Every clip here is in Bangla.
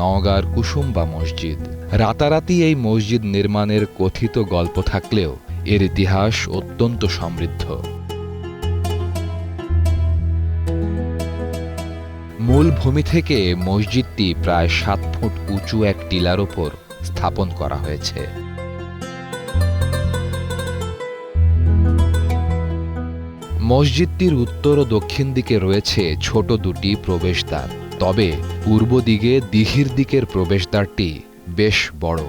নওগাঁর কুসুম্বা মসজিদ। রাতারাতি এই মসজিদ নির্মাণের কথিত গল্প থাকলেও এর ইতিহাস অত্যন্ত সমৃদ্ধ। মূল ভূমি থেকে মসজিদটি প্রায় 7 ফুট উঁচু এক টিলার ওপর স্থাপন করা হয়েছে। মসজিদটির উত্তর ও দক্ষিণ দিকে রয়েছে ছোট দুটি প্রবেশদ্বার, তবে পূর্ব দিকে দিঘির দিকের প্রবেশদ্বারটি বেশ বড়।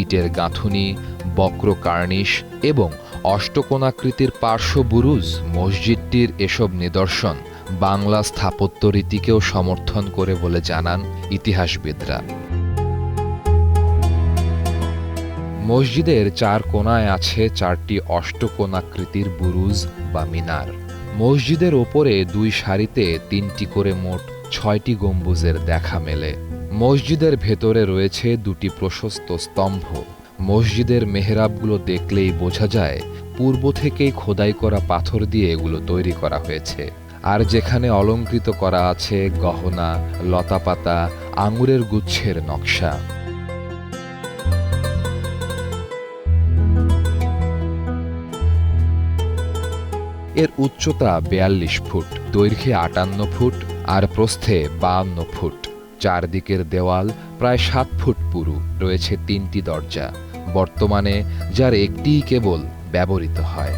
ইটের গাঁথুনি, বক্র কার্নিশ এবং অষ্টকোণাকৃতির পার্শ্ব বুরুজ মসজিদটির এসব নিদর্শন বাংলা স্থাপত্য রীতিকেও সমর্থন করে বলে জানান ইতিহাসবিদরা। মসজিদের 4 কোণায় আছে 4টি অষ্টকোণাকৃতির বুরুজ বা মিনার। মসজিদের ওপরে 2 সারিতে 3টি করে মোট 6টি গম্বুজের দেখা মেলে। মসজিদের ভেতরে রয়েছে 2টি প্রশস্ত স্তম্ভ। মসজিদের মেহরাবগুলো দেখলেই বোঝা যায় পূর্ব থেকেই খোদাই করা পাথর দিয়ে এগুলো তৈরি করা হয়েছে। আর যেখানে অলঙ্কৃত করা আছে গহনা, লতাপাতা, আঙুরের গুচ্ছের নকশা। এর উচ্চতা 42 ফুট, দৈর্ঘ্যে 58 ফুট আর প্রস্থে 52 ফুট। চারদিকের দেওয়াল প্রায় 7 ফুট পুরু। রয়েছে 3টি দরজা, বর্তমানে যার একটিই কেবল ব্যবহৃত হয়।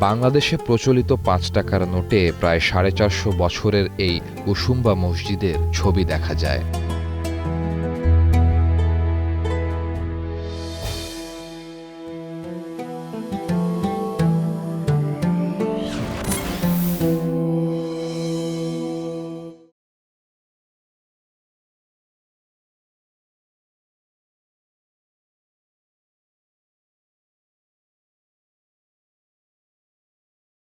বাংলাদেশে প্রচলিত 5 টাকার নোটে প্রায় 450 বছরের এই কুসুম্বা মসজিদের ছবি দেখা যায়।